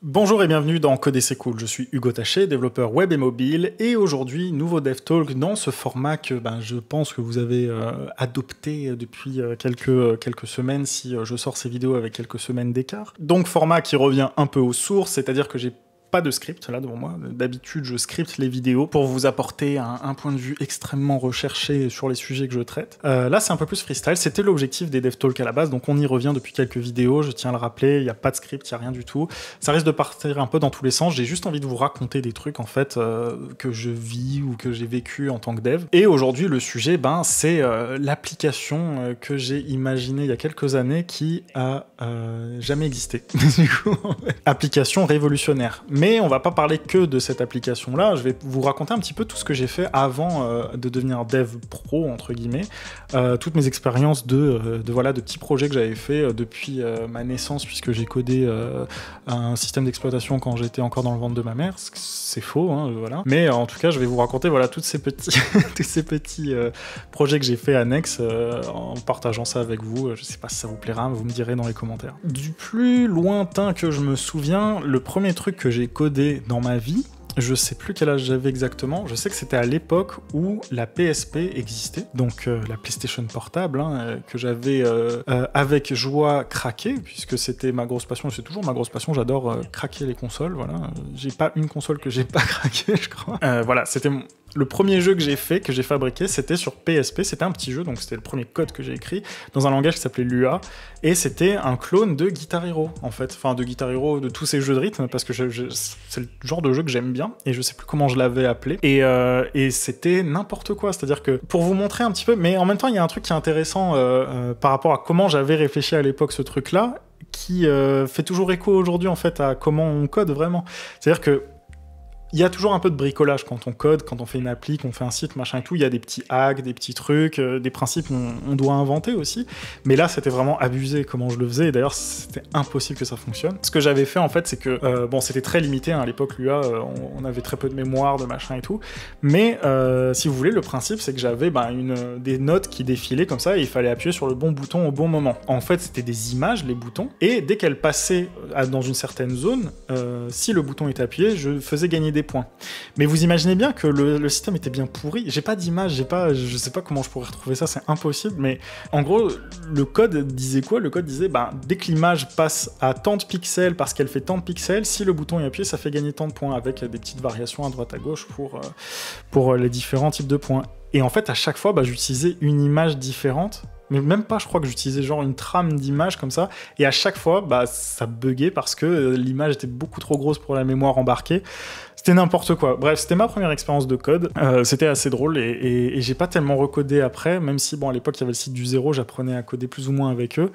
Bonjour et bienvenue dans Coder c'est cool, je suis Hugo Taché, développeur web et mobile, et aujourd'hui, nouveau DevTalk dans ce format que je pense que vous avez adopté depuis quelques semaines si je sors ces vidéos avec quelques semaines d'écart. Donc format qui revient un peu aux sources, c'est-à-dire que j'ai pas de script là devant moi. D'habitude, je scripte les vidéos pour vous apporter un point de vue extrêmement recherché sur les sujets que je traite. Là, c'est un peu plus freestyle. C'était l'objectif des DevTalk à la base, donc on y revient depuis quelques vidéos. Je tiens à le rappeler, il n'y a pas de script, il n'y a rien du tout. Ça risque de partir un peu dans tous les sens. J'ai juste envie de vous raconter des trucs en fait que je vis ou que j'ai vécu en tant que dev. Et aujourd'hui, le sujet, c'est l'application que j'ai imaginée il y a quelques années qui a jamais existé. Du coup, application révolutionnaire. Mais on va pas parler que de cette application-là, je vais vous raconter un petit peu tout ce que j'ai fait avant de devenir dev pro, entre guillemets, toutes mes expériences de petits projets que j'avais fait depuis ma naissance, puisque j'ai codé un système d'exploitation quand j'étais encore dans le ventre de ma mère, c'est faux, hein, voilà. Mais en tout cas, je vais vous raconter tous ces petits, tous ces petits projets que j'ai fait annexes en partageant ça avec vous. Je sais pas si ça vous plaira, mais vous me direz dans les commentaires. Du plus lointain que je me souviens, le premier truc que j'ai codé dans ma vie, je sais plus quel âge j'avais exactement, je sais que c'était à l'époque où la PSP existait, donc la PlayStation portable, que j'avais avec joie craqué, puisque c'était ma grosse passion, c'est toujours ma grosse passion, j'adore craquer les consoles, voilà. J'ai pas une console que j'ai pas craqué, je crois. Voilà, c'était le premier jeu que j'ai fait, que j'ai fabriqué, c'était sur PSP, c'était un petit jeu, donc c'était le premier code que j'ai écrit, dans un langage qui s'appelait Lua, et c'était un clone de Guitar Hero, en fait, enfin de Guitar Hero, de tous ces jeux de rythme, parce que c'est le genre de jeu que j'aime bien, et je sais plus comment je l'avais appelé, et c'était n'importe quoi, c'est-à-dire que, pour vous montrer un petit peu, mais en même temps, il y a un truc qui est intéressant par rapport à comment j'avais réfléchi à l'époque ce truc-là, qui fait toujours écho aujourd'hui, en fait, à comment on code vraiment. C'est-à-dire que il y a toujours un peu de bricolage quand on code, quand on fait une appli, qu'on fait un site, machin et tout. Il y a des petits hacks, des petits trucs, des principes qu'on doit inventer aussi. Mais là, c'était vraiment abusé comment je le faisais. Et d'ailleurs, c'était impossible que ça fonctionne. Ce que j'avais fait, en fait, c'est que... c'était très limité. À l'époque, Lua, on avait très peu de mémoire, de machin et tout. Mais, si vous voulez, le principe, c'est que j'avais des notes qui défilaient comme ça et il fallait appuyer sur le bon bouton au bon moment. En fait, c'était des images, les boutons. Et dès qu'elles passaient dans une certaine zone, si le bouton était appuyé, je faisais gagner des points. Mais vous imaginez bien que le système était bien pourri. J'ai pas d'image, je sais pas comment je pourrais retrouver ça, c'est impossible. Mais en gros, le code disait quoi? Le code disait, dès que l'image passe à tant de pixels parce qu'elle fait tant de pixels, si le bouton est appuyé, ça fait gagner tant de points avec des petites variations à droite à gauche pour les différents types de points. Et en fait, à chaque fois, j'utilisais une image différente. Mais même pas, je crois que j'utilisais genre une trame d'images comme ça, et à chaque fois, ça buguait parce que l'image était beaucoup trop grosse pour la mémoire embarquée. C'était n'importe quoi. Bref, c'était ma première expérience de code. C'était assez drôle, et j'ai pas tellement recodé après, même si, à l'époque, il y avait le site du zéro, j'apprenais à coder plus ou moins avec eux.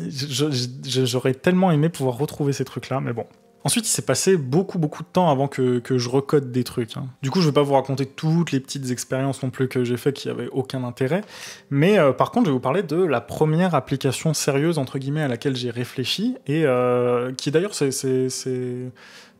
J'aurais tellement aimé pouvoir retrouver ces trucs-là, mais bon. Ensuite, il s'est passé beaucoup de temps avant que je recode des trucs. Du coup, je vais pas vous raconter toutes les petites expériences non plus que j'ai fait qui avaient aucun intérêt. Mais par contre, je vais vous parler de la première application sérieuse, entre guillemets, à laquelle j'ai réfléchi, et qui d'ailleurs, c'est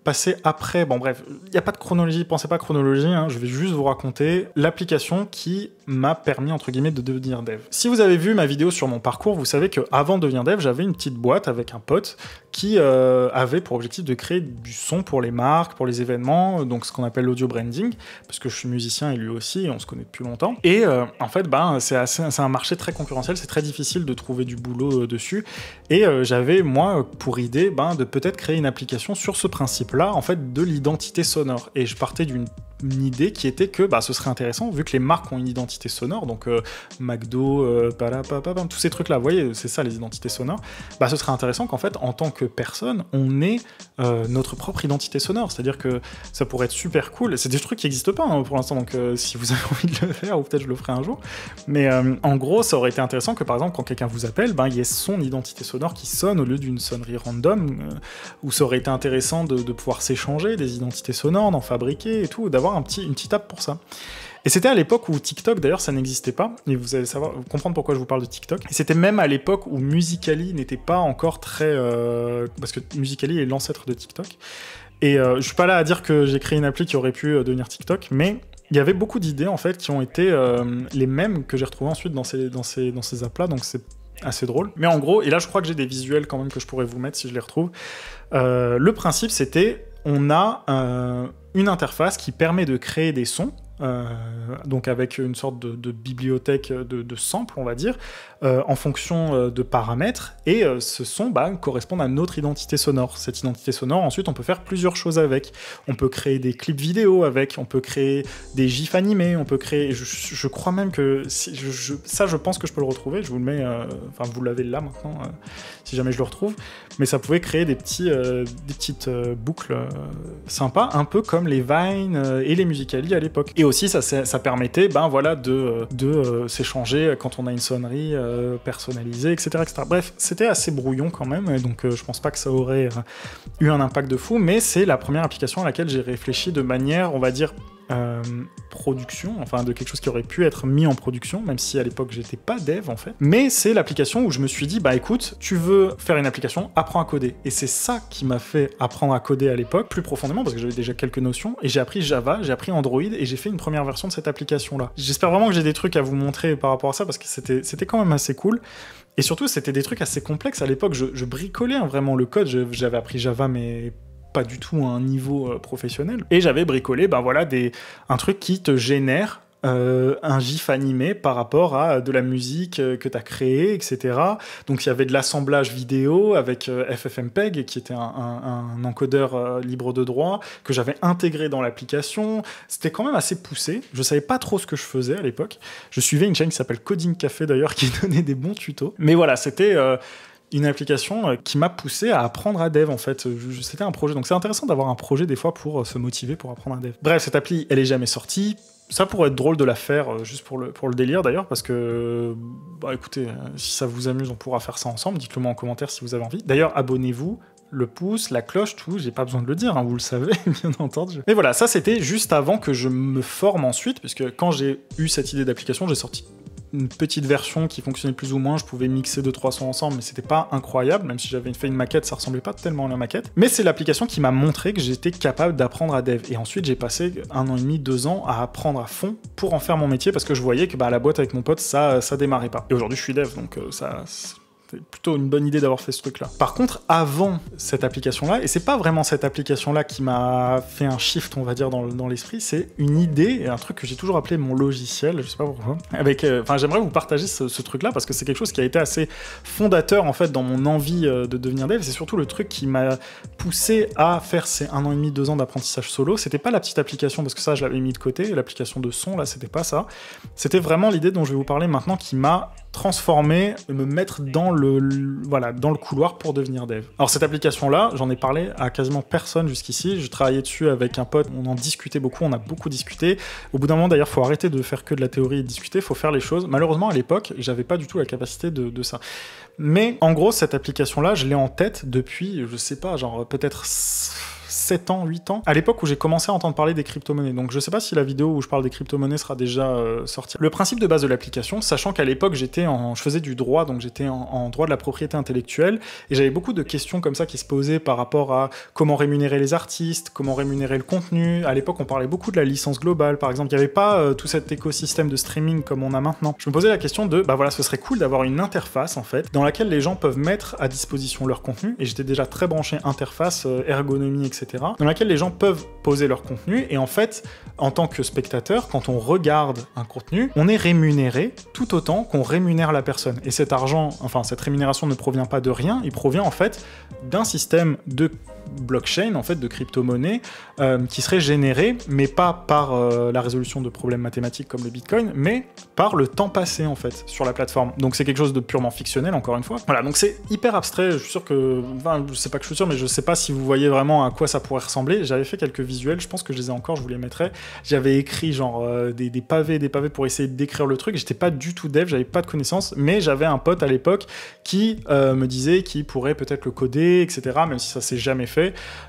passé après. Bon bref, il n'y a pas de chronologie, pensez pas chronologie, je vais juste vous raconter l'application qui m'a permis, entre guillemets, de devenir dev. Si vous avez vu ma vidéo sur mon parcours, vous savez qu'avant de devenir dev, j'avais une petite boîte avec un pote qui avait pour objectif de créer du son pour les marques, pour les événements, donc ce qu'on appelle l'audio branding, parce que je suis musicien et lui aussi, et on se connaît depuis longtemps. Et en fait, c'est un marché très concurrentiel, c'est très difficile de trouver du boulot dessus, et j'avais, moi, pour idée de peut-être créer une application sur ce principe-là, en fait, de l'identité sonore. Et je partais d'une idée qui était que ce serait intéressant, vu que les marques ont une identité sonore, donc McDo, tous ces trucs-là, vous voyez, c'est ça les identités sonores, ce serait intéressant qu'en fait, en tant que personne, on ait notre propre identité sonore, c'est-à-dire que ça pourrait être super cool, c'est des trucs qui n'existent pas pour l'instant, donc si vous avez envie de le faire, ou peut-être je le ferai un jour, mais en gros, ça aurait été intéressant que par exemple, quand quelqu'un vous appelle, il y ait son identité sonore qui sonne au lieu d'une sonnerie random, ou ça aurait été intéressant de pouvoir s'échanger des identités sonores, d'en fabriquer et tout, d'avoir une petite app pour ça. Et c'était à l'époque où TikTok, d'ailleurs, ça n'existait pas, et vous allez comprendre pourquoi je vous parle de TikTok. Et c'était même à l'époque où Musical.ly n'était pas encore très... parce que Musical.ly est l'ancêtre de TikTok. Et je suis pas là à dire que j'ai créé une appli qui aurait pu devenir TikTok, mais il y avait beaucoup d'idées, en fait, qui ont été les mêmes que j'ai retrouvées ensuite dans ces apps-là, donc c'est assez drôle. Mais en gros, et là je crois que j'ai des visuels quand même que je pourrais vous mettre si je les retrouve. Le principe c'était, on a une interface qui permet de créer des sons, donc avec une sorte de bibliothèque de samples, on va dire, en fonction de paramètres, et ce son correspond à notre identité sonore. Cette identité sonore, ensuite, on peut faire plusieurs choses avec. On peut créer des clips vidéo avec, on peut créer des gifs animés, on peut créer... Je crois même que... ça, je pense que je peux le retrouver, je vous le mets... Enfin, vous l'avez là, maintenant, si jamais je le retrouve. Mais ça pouvait créer des petites boucles sympas, un peu comme les Vine et les Musical.ly à l'époque. Et aussi, ça permettait de s'échanger quand on a une sonnerie personnalisée, etc., etc. Bref, c'était assez brouillon quand même, et donc je pense pas que ça aurait eu un impact de fou, mais c'est la première application à laquelle j'ai réfléchi de manière, on va dire, production, enfin de quelque chose qui aurait pu être mis en production, même si à l'époque j'étais pas dev en fait. Mais c'est l'application où je me suis dit, écoute, tu veux faire une application, apprends à coder. Et c'est ça qui m'a fait apprendre à coder à l'époque, plus profondément, parce que j'avais déjà quelques notions, et j'ai appris Java, j'ai appris Android, et j'ai fait une première version de cette application-là. J'espère vraiment que j'ai des trucs à vous montrer par rapport à ça, parce que c'était quand même assez cool. Et surtout, c'était des trucs assez complexes. À l'époque, je bricolais vraiment le code, j'avais appris Java, mais pas du tout à un niveau professionnel. Et j'avais bricolé, un truc qui te génère un gif animé par rapport à de la musique que tu as créée, etc. Donc il y avait de l'assemblage vidéo avec FFmpeg, qui était un encodeur libre de droit, que j'avais intégré dans l'application. C'était quand même assez poussé. Je savais pas trop ce que je faisais à l'époque. Je suivais une chaîne qui s'appelle Coding Café d'ailleurs, qui donnait des bons tutos. Mais voilà, c'était... une application qui m'a poussé à apprendre à dev en fait. C'était un projet, donc c'est intéressant d'avoir un projet des fois pour se motiver pour apprendre à dev. Bref, cette appli, elle est jamais sortie. Ça pourrait être drôle de la faire juste pour le délire d'ailleurs, parce que écoutez, si ça vous amuse, on pourra faire ça ensemble. Dites-le moi en commentaire si vous avez envie. D'ailleurs, abonnez-vous, le pouce, la cloche, tout, j'ai pas besoin de le dire, vous le savez, bien entendu. Mais voilà, ça c'était juste avant que je me forme ensuite, puisque quand j'ai eu cette idée d'application, j'ai sorti une petite version qui fonctionnait plus ou moins, je pouvais mixer 2-3 sons ensemble, mais c'était pas incroyable, même si j'avais fait une maquette, ça ressemblait pas tellement à la maquette. Mais c'est l'application qui m'a montré que j'étais capable d'apprendre à dev. Et ensuite, j'ai passé 1 an et demi, 2 ans à apprendre à fond pour en faire mon métier, parce que je voyais que la boîte avec mon pote, ça démarrait pas. Et aujourd'hui, je suis dev, donc ça... C'est plutôt une bonne idée d'avoir fait ce truc-là. Par contre, avant cette application-là, et c'est pas vraiment cette application-là qui m'a fait un shift, on va dire, dans l'esprit, c'est une idée, et un truc que j'ai toujours appelé mon logiciel, je sais pas pourquoi. J'aimerais vous partager ce truc-là, parce que c'est quelque chose qui a été assez fondateur, en fait, dans mon envie de devenir dev. C'est surtout le truc qui m'a poussé à faire ces 1 an et demi, 2 ans d'apprentissage solo. C'était pas la petite application, parce que ça, je l'avais mis de côté, l'application de son, là, c'était pas ça. C'était vraiment l'idée dont je vais vous parler maintenant qui m'a transformer, me mettre dans le couloir pour devenir dev. Alors cette application-là, j'en ai parlé à quasiment personne jusqu'ici. Je travaillais dessus avec un pote, on en discutait beaucoup, on a beaucoup discuté. Au bout d'un moment, d'ailleurs, il faut arrêter de faire que de la théorie et de discuter, il faut faire les choses. Malheureusement, à l'époque, j'avais pas du tout la capacité de ça. Mais en gros, cette application-là, je l'ai en tête depuis, je sais pas, genre peut-être 7 ans, 8 ans, à l'époque où j'ai commencé à entendre parler des crypto-monnaies. Donc je sais pas si la vidéo où je parle des crypto-monnaies sera déjà sortie. Le principe de base de l'application, sachant qu'à l'époque je faisais du droit, donc j'étais en droit de la propriété intellectuelle, et j'avais beaucoup de questions comme ça qui se posaient par rapport à comment rémunérer les artistes, comment rémunérer le contenu. À l'époque on parlait beaucoup de la licence globale, par exemple. Il n'y avait pas tout cet écosystème de streaming comme on a maintenant. Je me posais la question de, ce serait cool d'avoir une interface en fait, dans laquelle les gens peuvent mettre à disposition leur contenu, et j'étais déjà très branché interface, ergonomie, etc., dans laquelle les gens peuvent poser leur contenu, et en fait, en tant que spectateur, quand on regarde un contenu, on est rémunéré tout autant qu'on rémunère la personne. Et cet argent, cette rémunération ne provient pas de rien, il provient en fait d'un système de blockchain, en fait, de crypto-monnaie, qui serait généré, mais pas par la résolution de problèmes mathématiques comme le Bitcoin, mais par le temps passé, en fait, sur la plateforme. Donc c'est quelque chose de purement fictionnel, encore une fois. Voilà, donc c'est hyper abstrait, je suis sûr que... je sais pas que je suis sûr, mais je sais pas si vous voyez vraiment à quoi ça pourrait ressembler. J'avais fait quelques visuels, je pense que je les ai encore, je vous les mettrai. J'avais écrit genre des pavés pour essayer de décrire le truc. J'étais pas du tout dev, j'avais pas de connaissances, mais j'avais un pote à l'époque qui me disait qu'il pourrait peut-être le coder, etc., même si ça s'est jamais fait.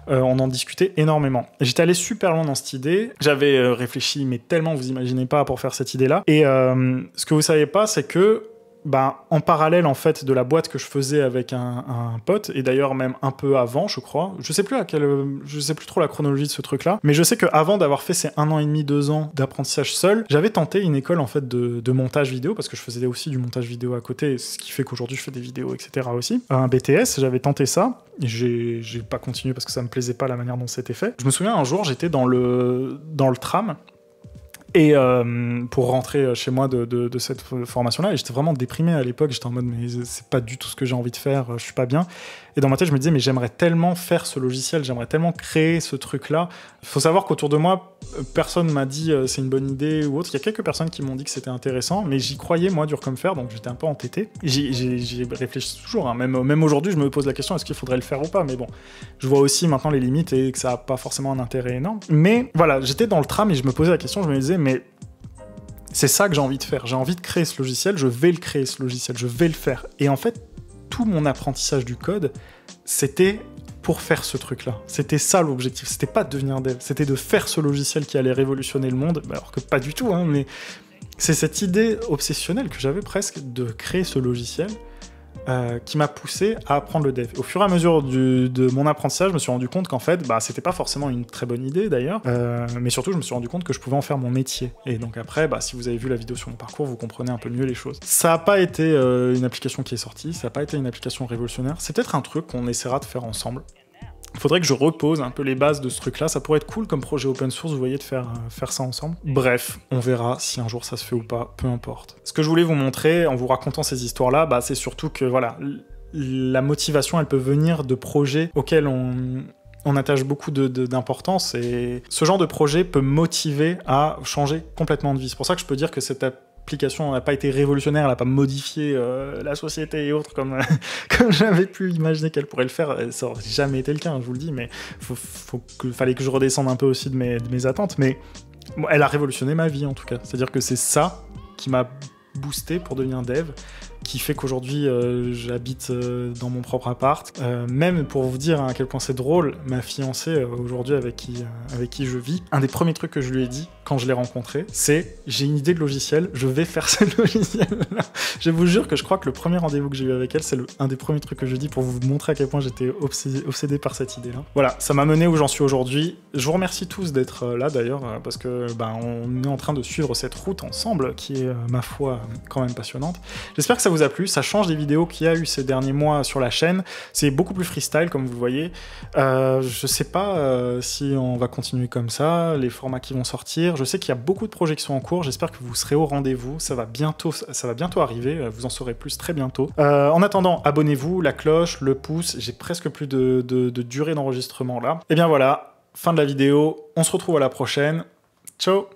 On en discutait énormément. J'étais allé super loin dans cette idée. J'avais réfléchi, mais tellement, vous imaginez pas, pour faire cette idée-là. Et ce que vous savez pas, c'est que en parallèle en fait de la boîte que je faisais avec un pote, et d'ailleurs même un peu avant, je crois. Je sais plus trop la chronologie de ce truc-là, mais je sais qu'avant d'avoir fait ces 1 an et demi, 2 ans d'apprentissage seul, j'avais tenté une école en fait de montage vidéo, parce que je faisais aussi du montage vidéo à côté, ce qui fait qu'aujourd'hui je fais des vidéos, etc. aussi. Un BTS, j'avais tenté ça. J'ai pas continué parce que ça me plaisait pas la manière dont c'était fait. Je me souviens un jour, j'étais dans le tram. Et pour rentrer chez moi de cette formation-là, et j'étais vraiment déprimé à l'époque, j'étais en mode mais c'est pas du tout ce que j'ai envie de faire, je suis pas bien. Et dans ma tête, je me disais mais j'aimerais tellement faire ce logiciel, j'aimerais tellement créer ce truc-là. Il faut savoir qu'autour de moi, personne m'a dit c'est une bonne idée ou autre. Il y a quelques personnes qui m'ont dit que c'était intéressant, mais j'y croyais moi dur comme fer, donc j'étais un peu entêté. J'y réfléchis toujours, hein. Même aujourd'hui, je me pose la question est-ce qu'il faudrait le faire ou pas, mais bon, je vois aussi maintenant les limites et que ça a pas forcément un intérêt énorme. Mais voilà, j'étais dans le tram et je me posais la question, je me disais mais c'est ça que j'ai envie de faire. J'ai envie de créer ce logiciel, je vais le créer ce logiciel, je vais le faire. Et en fait, tout mon apprentissage du code, c'était pour faire ce truc-là. C'était ça l'objectif. C'était pas de devenir dev, c'était de faire ce logiciel qui allait révolutionner le monde. Alors que pas du tout, hein, mais c'est cette idée obsessionnelle que j'avais presque de créer ce logiciel qui m'a poussé à apprendre le dev. Au fur et à mesure de mon apprentissage, je me suis rendu compte qu'en fait, c'était pas forcément une très bonne idée d'ailleurs, mais surtout je me suis rendu compte que je pouvais en faire mon métier. Et donc après, si vous avez vu la vidéo sur mon parcours, vous comprenez un peu mieux les choses. Ça n'a pas été une application qui est sortie, ça n'a pas été une application révolutionnaire, c'est peut-être un truc qu'on essaiera de faire ensemble. Il faudrait que je repose un peu les bases de ce truc-là. Ça pourrait être cool comme projet open source, vous voyez, de faire ça ensemble. Bref, on verra si un jour ça se fait ou pas, peu importe. Ce que je voulais vous montrer en vous racontant ces histoires-là, c'est surtout que, voilà, la motivation, elle peut venir de projets auxquels on attache beaucoup d'importance, et ce genre de projet peut motiver à changer complètement de vie. C'est pour ça que je peux dire que cette application n'a pas été révolutionnaire, elle n'a pas modifié la société et autres comme j'avais pu imaginer qu'elle pourrait le faire. Ça n'aurait jamais été le cas, je vous le dis, mais fallait que je redescende un peu aussi de mes attentes, mais elle a révolutionné ma vie en tout cas. C'est-à-dire que c'est ça qui m'a boosté pour devenir dev, qui fait qu'aujourd'hui j'habite dans mon propre appart. Même pour vous dire à quel point c'est drôle, ma fiancée aujourd'hui avec qui je vis, un des premiers trucs que je lui ai dit quand je l'ai rencontrée, c'est j'ai une idée de logiciel, je vais faire ce logiciel-là. Je vous jure que je crois que le premier rendez-vous que j'ai eu avec elle, c'est un des premiers trucs que je dis pour vous montrer à quel point j'étais obsédé par cette idée-là. Voilà, ça m'a mené où j'en suis aujourd'hui. Je vous remercie tous d'être là d'ailleurs, parce que on est en train de suivre cette route ensemble qui est, ma foi, quand même passionnante. J'espère que ça vous a plu, ça change des vidéos qu'il y a eu ces derniers mois sur la chaîne. C'est beaucoup plus freestyle comme vous le voyez. Je sais pas si on va continuer comme ça, les formats qui vont sortir. Je sais qu'il y a beaucoup de projets qui sont en cours, j'espère que vous serez au rendez-vous, ça va bientôt arriver, vous en saurez plus très bientôt. En attendant, abonnez-vous, la cloche, le pouce, j'ai presque plus de durée d'enregistrement là. Et bien voilà, fin de la vidéo, on se retrouve à la prochaine, ciao.